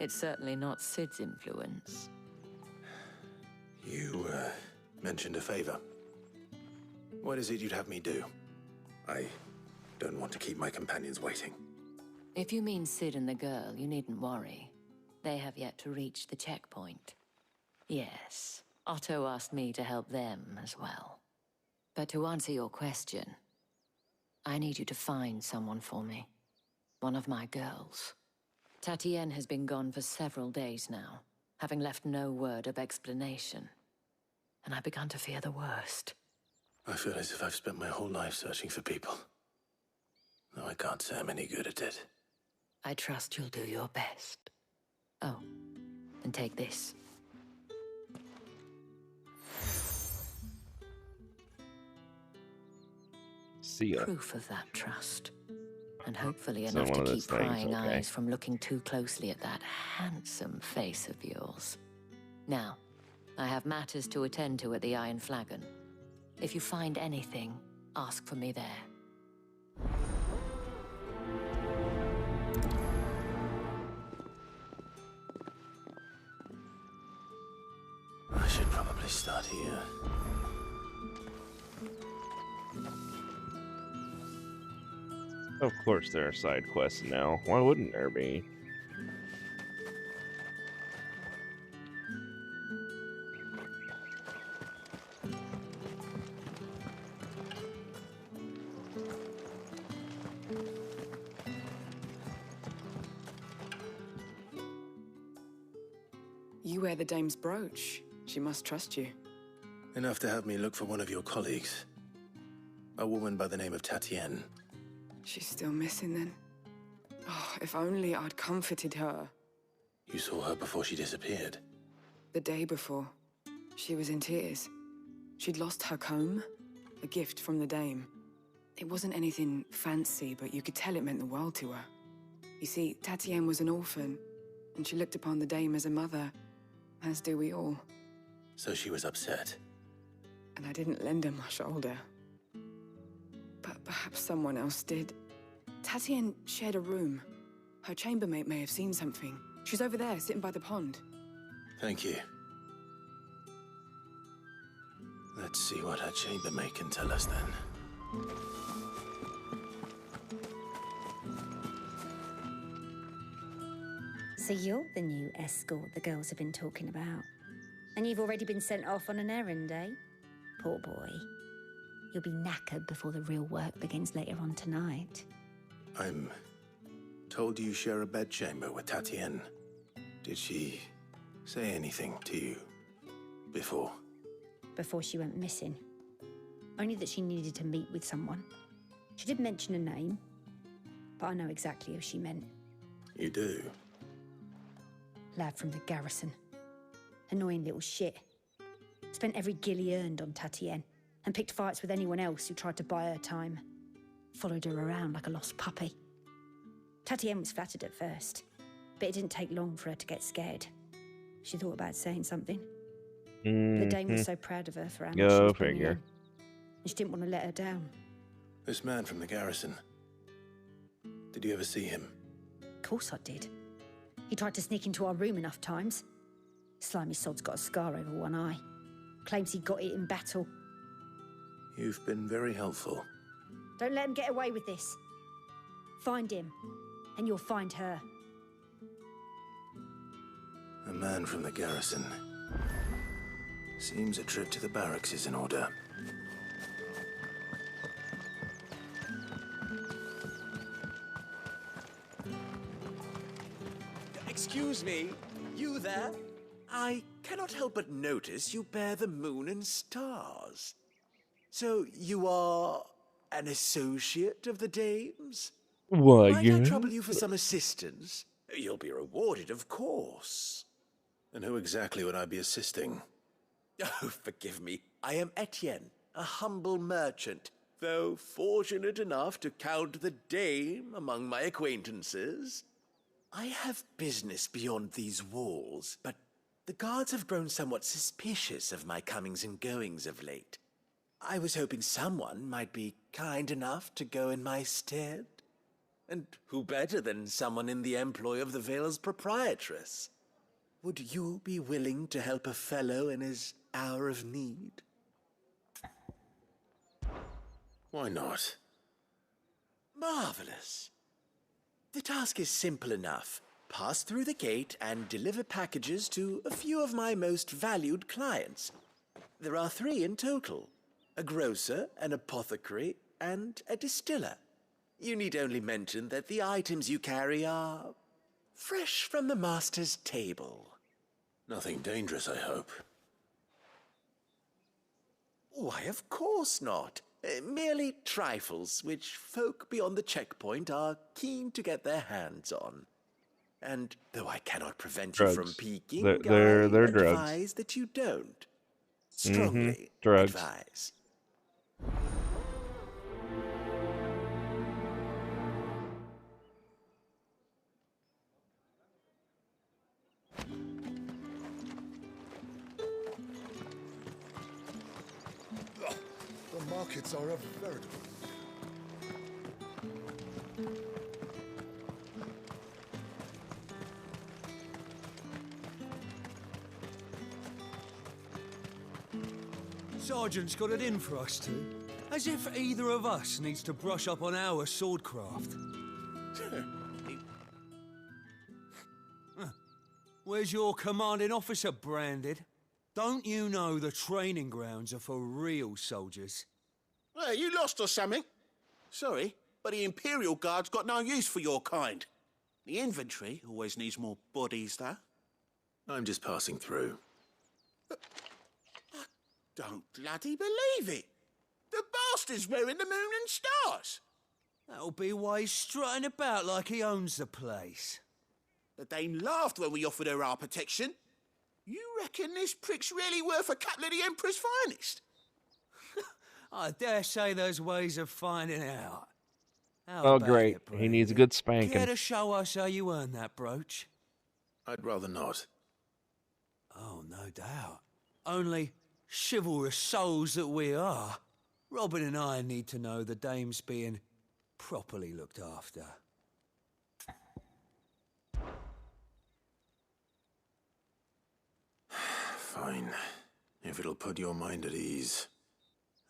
It's certainly not Sid's influence. You, mentioned a favor. What is it you'd have me do? I don't want to keep my companions waiting. If you mean Sid and the girl, you needn't worry. They have yet to reach the checkpoint. Yes, Otto asked me to help them as well. But to answer your question, I need you to find someone for me. One of my girls. Tatienne has been gone for several days now, having left no word of explanation. And I've begun to fear the worst. I feel as if I've spent my whole life searching for people. Though I can't say I'm any good at it. I trust you'll do your best. Oh, and take this. See ya. Proof of that trust. And hopefully So enough one to of keep those things, prying okay. eyes from looking too closely at that handsome face of yours. Now, I have matters to attend to at the Iron Flagon. If you find anything, ask for me there. I should probably start here. Of course there are side quests now. Why wouldn't there be? You wear the dame's brooch. She must trust you. Enough to have me look for one of your colleagues. A woman by the name of Tatienne. She's still missing then. Oh, if only I'd comforted her. You saw her before she disappeared. The day before, she was in tears. She'd lost her comb, a gift from the dame. It wasn't anything fancy, but you could tell it meant the world to her. You see, Tatienne was an orphan, and she looked upon the dame as a mother, as do we all. So she was upset. And I didn't lend her my shoulder. But perhaps someone else did. Tatienne shared a room. Her chambermaid may have seen something. She's over there, sitting by the pond. Thank you. Let's see what her chambermaid can tell us then. So you're the new escort the girls have been talking about. And you've already been sent off on an errand, eh? Poor boy. You'll be knackered before the real work begins later on tonight. I'm told you share a bedchamber with Tatienne. Did she say anything to you before? Before she went missing. Only that she needed to meet with someone. She did mention a name, but I know exactly who she meant. You do? Lad from the garrison. Annoying little shit. Spent every guil he earned on Tatienne, and picked fights with anyone else who tried to buy her time. Followed her around like a lost puppy. Tatienne was flattered at first, but it didn't take long for her to get scared. She thought about saying something. The dame was so proud of her for how much she was bringing in, and she didn't want to let her down. This man from the garrison. Did you ever see him? Of course I did. He tried to sneak into our room enough times. Slimy sod's got a scar over one eye. Claims he got it in battle. You've been very helpful. Don't let him get away with this. Find him, and you'll find her. A man from the garrison. Seems a trip to the barracks is in order. Excuse me, you there? I cannot help but notice you bear the moon and stars. So you are an associate of the dame's? Why, Might yeah? I trouble you for some assistance? You'll be rewarded, of course. And who exactly would I be assisting? Oh, forgive me. I am Etienne, a humble merchant, though fortunate enough to count the dame among my acquaintances. I have business beyond these walls, but the guards have grown somewhat suspicious of my comings and goings of late. I was hoping someone might be kind enough to go in my stead. And who better than someone in the employ of the Vale's proprietress? Would you be willing to help a fellow in his hour of need? Why not? Marvelous. The task is simple enough. Pass through the gate and deliver packages to a few of my most valued clients. There are 3 in total: a grocer, an apothecary, and a distiller. You need only mention that the items you carry are fresh from the master's table. Nothing dangerous, I hope. Why, of course not. Merely trifles which folk beyond the checkpoint are keen to get their hands on. And though I cannot prevent you from peeking, They're I drugs. advise that you don't. Strongly drugs. advise. The markets are a veritable... Sergeant's got it in for us two. As if either of us needs to brush up on our swordcraft. Where's your commanding officer branded? Don't you know the training grounds are for real soldiers? Hey, you lost or something? Sorry, but the Imperial Guard's got no use for your kind. The infantry always needs more bodies, though. I'm just passing through. I don't bloody believe it. The bastard's wearing the moon and stars. That'll be why he's strutting about like he owns the place. The Dane laughed when we offered her our protection. You reckon this prick's really worth a couple of the Emperor's finest? I dare say there's ways of finding out. How Oh, about great. it, He needs a Brady? good spanking. Care to show us how you earned that brooch? I'd rather not. Oh, no doubt. Only chivalrous souls that we are, Robin and I need to know the dame's being properly looked after. Fine. If it'll put your mind at ease.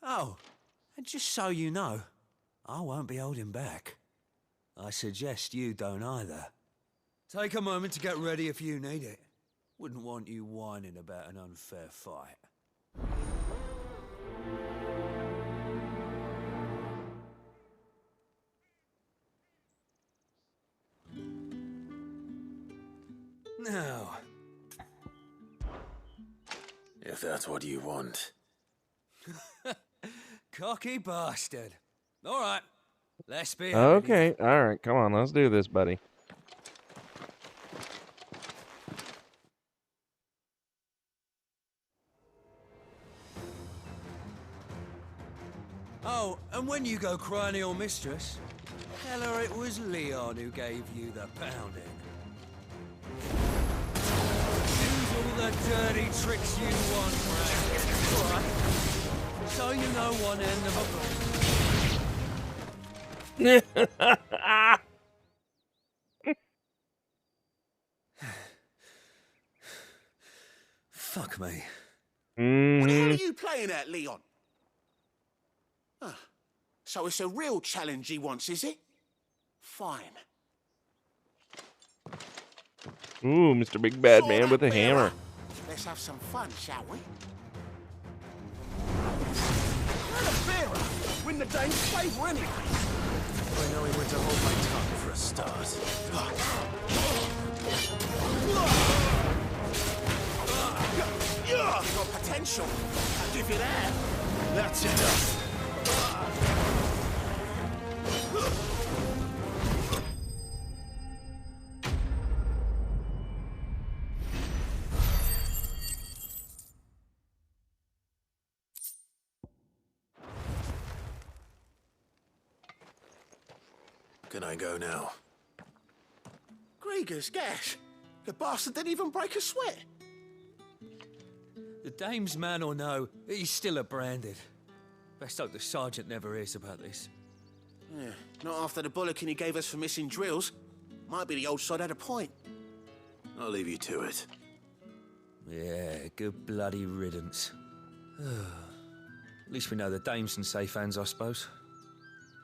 Oh, and just so you know, I won't be holding back. I suggest you don't either. Take a moment to get ready if you need it. Wouldn't want you whining about an unfair fight. Now, If that's what you want. cocky bastard. All right, let's be Okay, all right, come on, let's do this, buddy. Oh, and when you go crying to your mistress, tell her it was Leon who gave you the pounding. Use all the dirty tricks you want, Frank. All right. So you know one end of a Fuck me. What the hell are you playing at, Leon? Ah, so it's a real challenge he wants, is it? Fine. Ooh, Mr. Big Bad Saw Man that with a bearer. hammer. Let's have some fun, shall we? Well, a bearer. Win the Dane's favour anyway. I know he went to hold my tongue for a start. Got potential. I'll give you that. That's enough. Can I go now? Grieger's gas. The bastard didn't even break a sweat. The dame's man or no, he's still a branded. Best hope the sergeant never hears about this. Yeah, not after the bollocking he gave us for missing drills. Might be the old sod had a point. I'll leave you to it. Yeah, good bloody riddance. At least we know the dame's in safe hands, I suppose.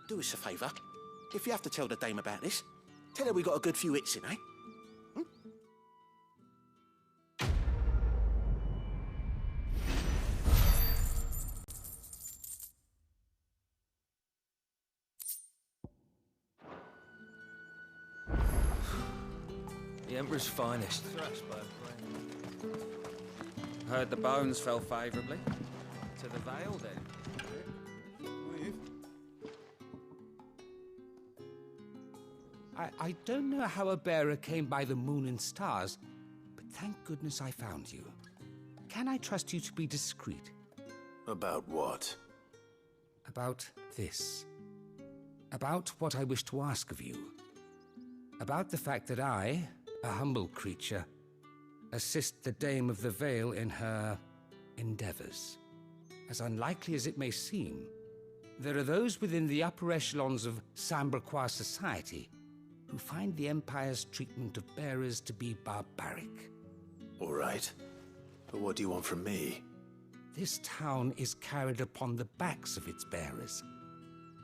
Do us a favour. If you have to tell the dame about this, tell her we got a good few hits in, eh? The Emperor's finest. Heard the bones fell favourably. To the Vale, then. I don't know how a bearer came by the moon and stars, but thank goodness I found you. Can I trust you to be discreet? About what? About this. About what I wish to ask of you. About the fact that I, a humble creature, assist the Dame of the Vale in her endeavors. As unlikely as it may seem, there are those within the upper echelons of Samberquois society who find the Empire's treatment of bearers to be barbaric. All right. But what do you want from me? This town is carried upon the backs of its bearers,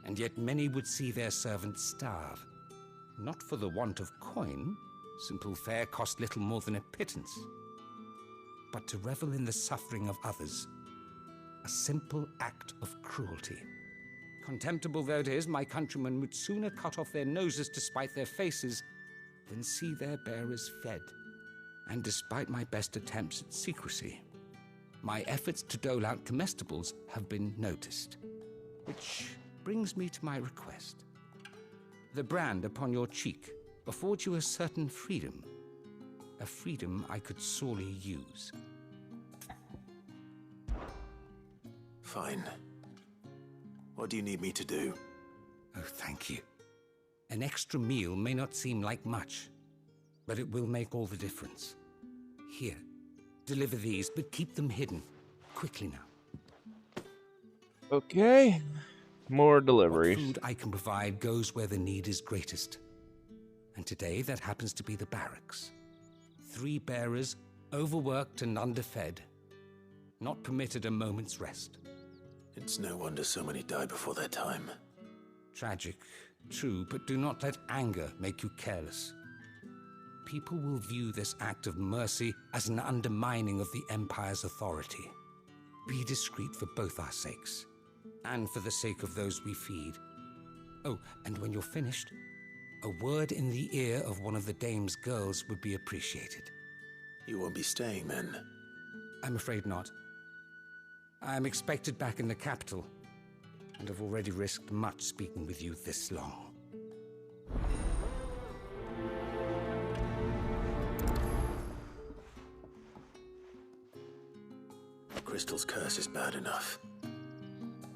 and yet many would see their servants starve. Not for the want of coin, simple fare cost little more than a pittance, but to revel in the suffering of others, a simple act of cruelty. Contemptible though it is, my countrymen would sooner cut off their noses to spite their faces than see their bearers fed. And despite my best attempts at secrecy, my efforts to dole out comestibles have been noticed. Which brings me to my request. The brand upon your cheek affords you a certain freedom. A freedom I could sorely use. Fine. What do you need me to do? Oh, thank you. An extra meal may not seem like much, but it will make all the difference. Here, deliver these, but keep them hidden. Quickly now. Okay. More deliveries. What food I can provide goes where the need is greatest. And today, that happens to be the barracks. 3 bearers, overworked and underfed, not permitted a moment's rest. It's no wonder so many die before their time. Tragic, true, but do not let anger make you careless. People will view this act of mercy as an undermining of the Empire's authority. Be discreet for both our sakes, and for the sake of those we feed. Oh, and when you're finished, a word in the ear of one of the Dame's girls would be appreciated. You won't be staying then? I'm afraid not. I am expected back in the capital, and have already risked much speaking with you this long. Crystal's curse is bad enough.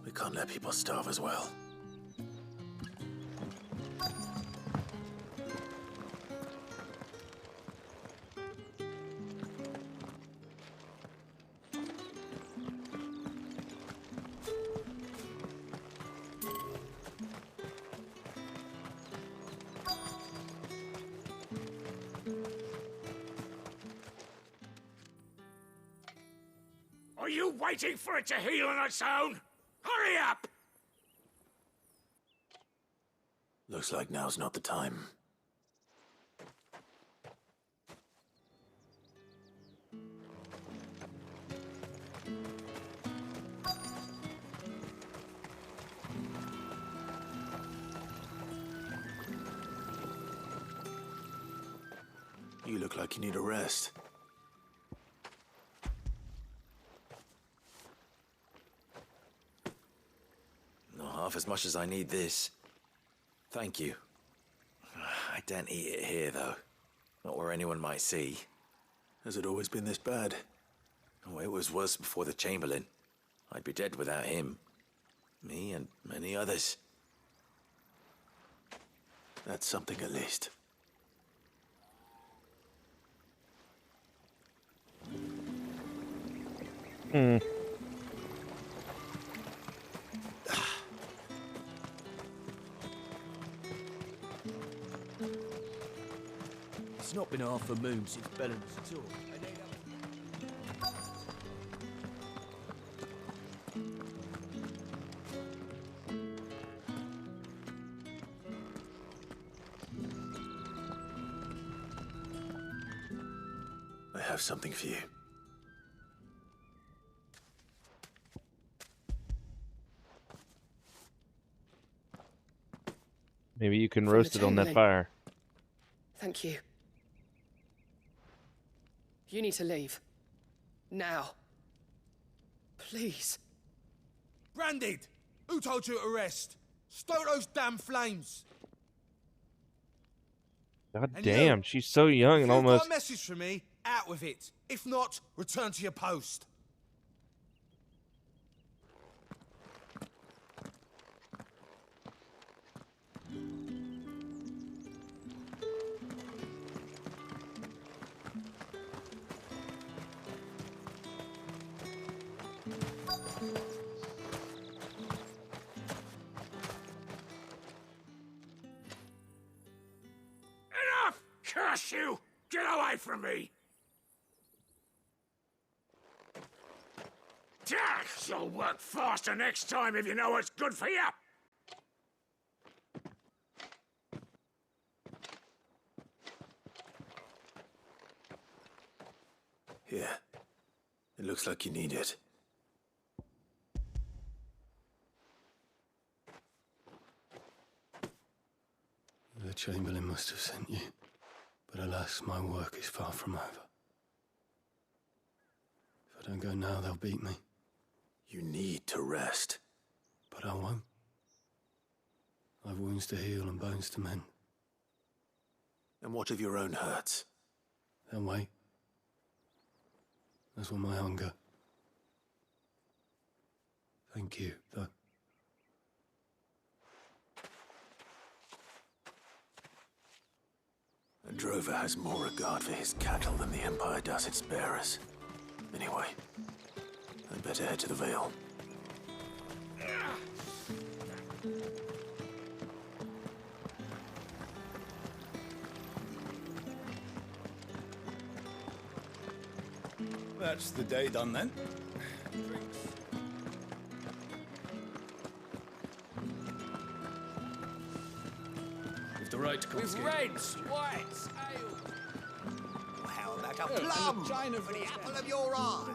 We can't let people starve as well. Are you waiting for it to heal on its own? Hurry up! Looks like now's not the time. You look like you need a rest. Not half as much as I need this. Thank you. I daren't eat it here, though. Not where anyone might see. Has it always been this bad? Oh, it was worse before the Chamberlain. I'd be dead without him. Me and many others. That's something at least. not been half a moon since Bellen's tour. I have something for you. Maybe you can From roast the it on that chamberlain. fire. Thank you. You need to leave. Now. Please. Branded! Who told you to rest? Stoke those damn flames! God And damn, you, she's so young if and you've got almost... a message for me, out with it. If not, return to your post. Enough! Curse you! Get away from me! You'll work faster next time if you know what's good for you! Here. It looks like you need it. The Chamberlain must have sent you, but alas, my work is far from over. If I don't go now, they'll beat me. You need to rest. But I won't. I've wounds to heal and bones to mend. And what of your own hurts? They'll wait. As will my hunger. Thank you, though. A drover has more regard for his cattle than the Empire does its bearers. Anyway, I'd better head to the Vale. That's the day done then. If the right With reds, whites, ale. How about a plum for the apple of your eye?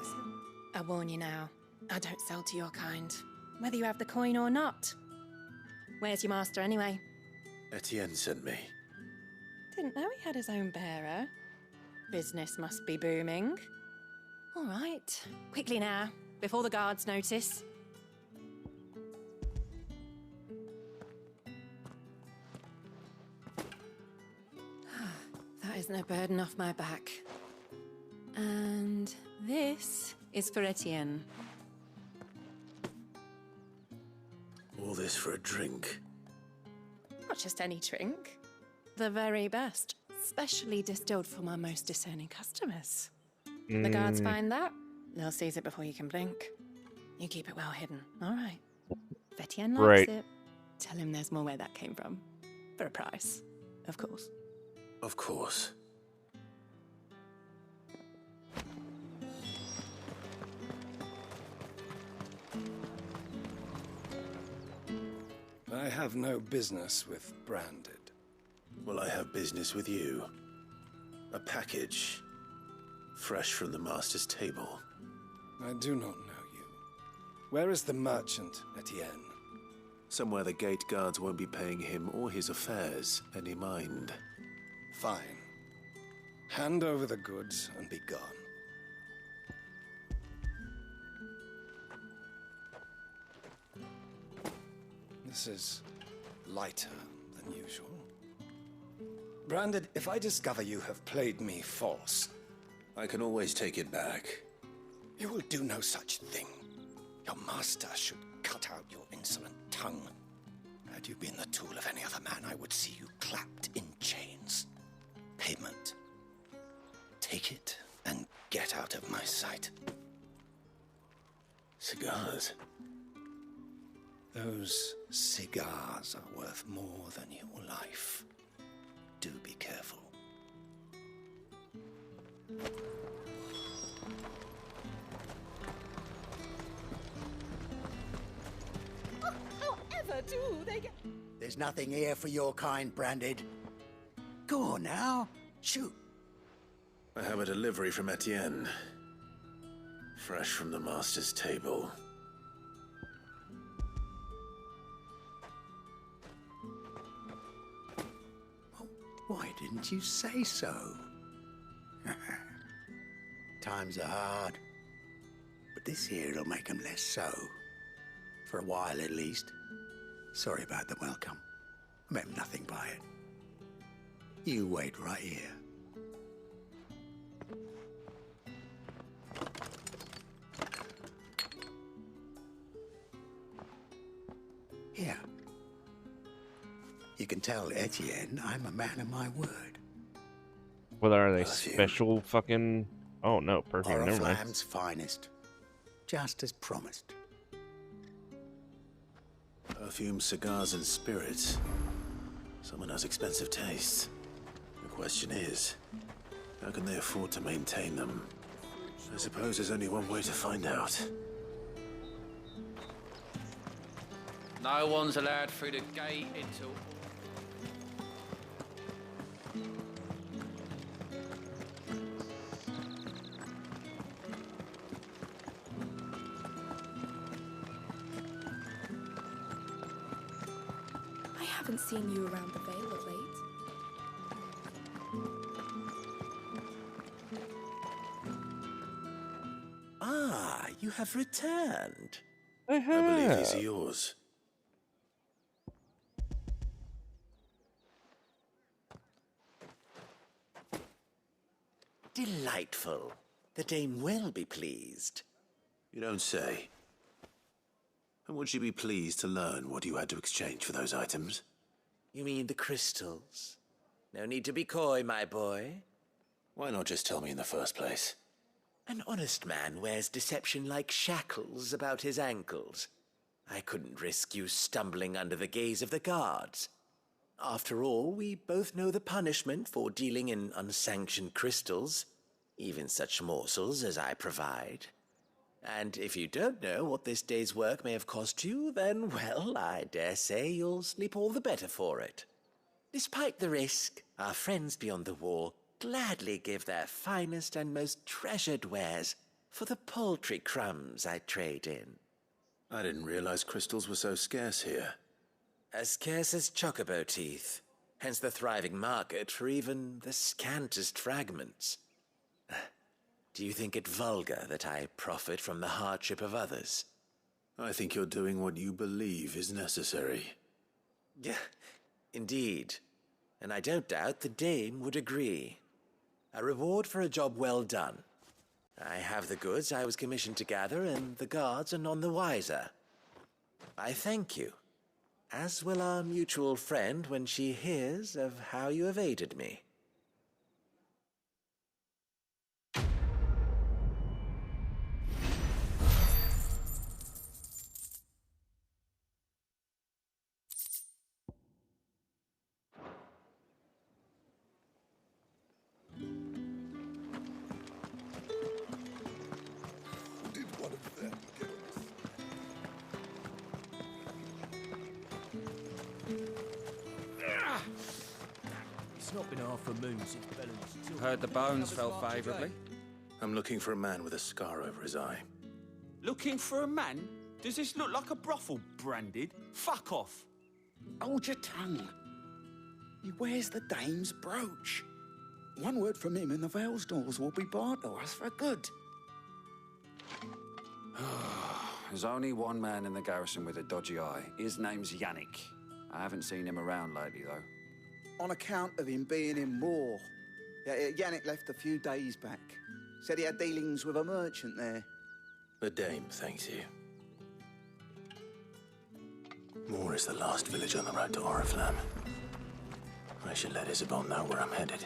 I warn you now, I don't sell to your kind, whether you have the coin or not. Where's your master anyway? Etienne sent me. Didn't know he had his own bearer. Business must be booming. All right, quickly now, before the guards notice. That is no burden off my back. And this is for Etienne. All this for a drink. Not just any drink. The very best, specially distilled for my most discerning customers. The guards find that, they'll seize it before you can blink. You keep it well hidden, all right? If Etienne likes it, tell him there's more where that came from. For a price, of course. Of course. I have no business with Branded. Well, I have business with you. A package. Fresh from the master's table. I do not know you. Where is the merchant, Etienne? Somewhere the gate guards won't be paying him or his affairs any mind. Fine. Hand over the goods and be gone. This is lighter than usual. Branded, if I discover you have played me false... I can always take it back. You will do no such thing. Your master should cut out your insolent tongue. Had you been the tool of any other man, I would see you clapped in chains. Payment. Take it and get out of my sight. Cigars. Those cigars are worth more than your life. Do be careful. too. They get... There's nothing here for your kind, Branded. Go on now. Shoot. I have a delivery from Etienne. Fresh from the master's table. Why didn't you say so? Times are hard. But this here'll make 'em less so. For a while, at least. Sorry about the welcome. I meant nothing by it. You wait right here. Here. You can tell Etienne I'm a man of my word. What are they? Special fucking... Oh, no. Perfume. Never mind. Oriflamme's finest. Just as promised. Perfume, cigars, and spirits. Someone has expensive tastes. The question is, how can they afford to maintain them? I suppose there's only one way to find out. No one's allowed through the gate until... I haven't seen you around the Vale of late. Ah, you have returned. I believe these are yours. Delightful. The dame will be pleased. You don't say. And would she be pleased to learn what you had to exchange for those items? You mean the crystals? No need to be coy, my boy. Why not just tell me in the first place? An honest man wears deception like shackles about his ankles. I couldn't risk you stumbling under the gaze of the guards. After all, we both know the punishment for dealing in unsanctioned crystals, even such morsels as I provide. And if you don't know what this day's work may have cost you, then, well, I dare say you'll sleep all the better for it. Despite the risk, our friends beyond the wall gladly give their finest and most treasured wares for the paltry crumbs I trade in. I didn't realize crystals were so scarce here. As scarce as chocobo teeth, hence the thriving market for even the scantest fragments. Do you think it vulgar that I profit from the hardship of others? I think you're doing what you believe is necessary. Yeah, indeed. And I don't doubt the dame would agree. A reward for a job well done. I have the goods I was commissioned to gather, and the guards are none the wiser. I thank you, as will our mutual friend when she hears of how you have aided me. It's not been half a moon since Bellen's... Heard the bones fell favourably. I'm looking for a man with a scar over his eye. Looking for a man? Does this look like a brothel, Branded? Fuck off! Hold your tongue. He wears the dame's brooch. One word from him and the Vale's doors will be barred to us for good. There's only one man in the garrison with a dodgy eye. His name's Yannick. I haven't seen him around lately, though. On account of him being in war. Yannick left a few days back. Said he had dealings with a merchant there. The dame thanks you. Moor is the last village on the road to Oriflamme. I should let Isabel know where I'm headed.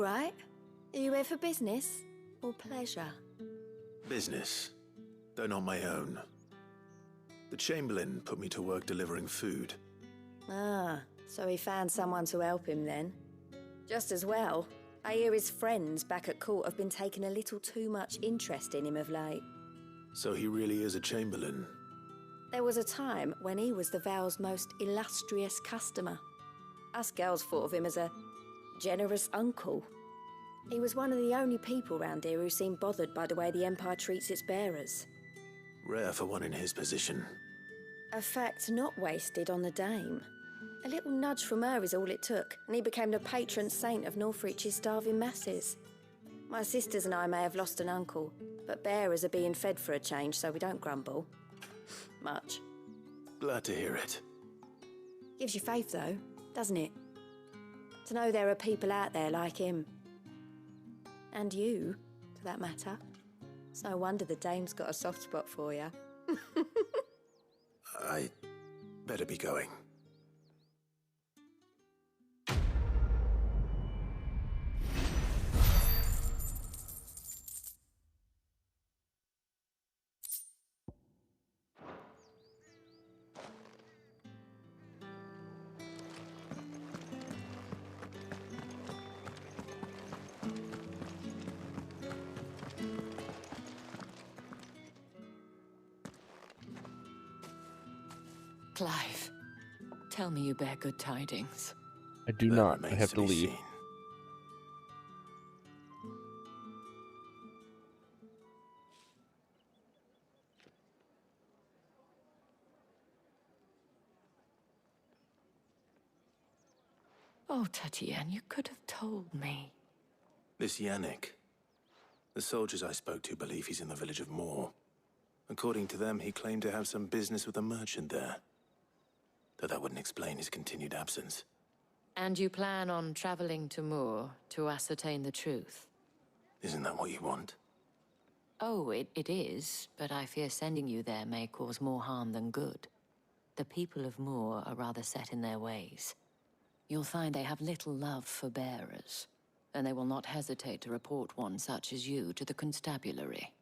right. Are you here for business or pleasure? Business, though not my own. The Chamberlain put me to work delivering food. Ah, so he found someone to help him then. Just as well. I hear his friends back at court have been taking a little too much interest in him of late. So he really is a Chamberlain. There was a time when he was the Vale's most illustrious customer. Us girls thought of him as a generous uncle. He was one of the only people round here who seemed bothered by the way the Empire treats its bearers. Rare for one in his position. A fact not wasted on the Dame. A little nudge from her is all it took, and he became the patron saint of Northreach's starving masses. My sisters and I may have lost an uncle, but bearers are being fed for a change, so we don't grumble. Much. Glad to hear it. Gives you faith, though, doesn't it? To know there are people out there like him. And you, for that matter. It's no wonder the Dame's got a soft spot for you. I better be going. Clive, tell me you bear good tidings. I do not. I have to leave. Oh, Tatienne, you could have told me. This Yannick. The soldiers I spoke to believe he's in the village of Moor. According to them, he claimed to have some business with a merchant there. Though that wouldn't explain his continued absence. And you plan on traveling to Moor to ascertain the truth? Isn't that what you want? Oh, it is, but I fear sending you there may cause more harm than good. The people of Moor are rather set in their ways. You'll find they have little love for bearers, and they will not hesitate to report one such as you to the constabulary.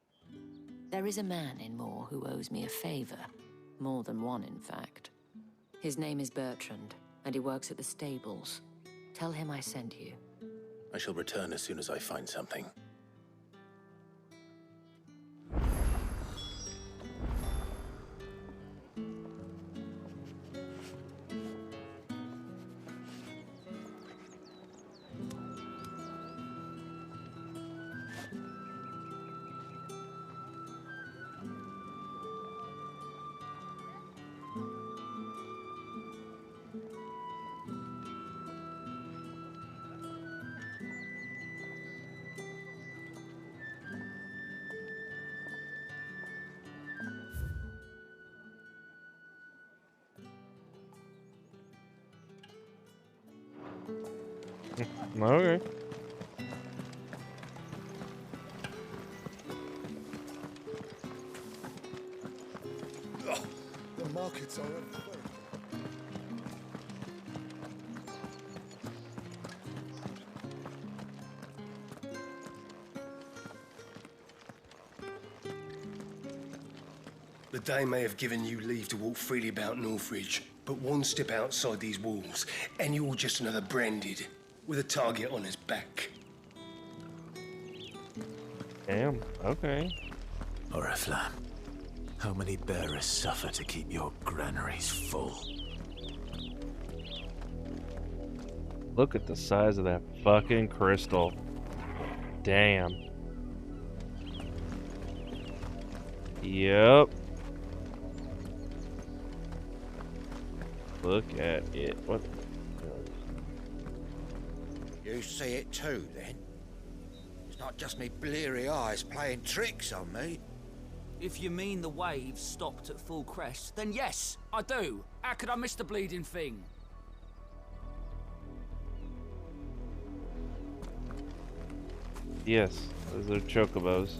There is a man in Moor who owes me a favor. More than one, in fact. His name is Bertrand, and he works at the stables. Tell him I sent you. I shall return as soon as I find something. Okay. Oh, the markets are everywhere. The Dame may have given you leave to walk freely about Northridge, but one step outside these walls, and you're just another branded, with a target on his back. Damn, okay. Oriflamme, how many bearers suffer to keep your granaries full? Look at the size of that fucking crystal. Damn. Yep. Look at it. What? You see it too, then? It's not just me bleary eyes playing tricks on me. If you mean the waves stopped at full crest, then yes, I do. How could I miss the bleeding thing? Yes, those are chocobos.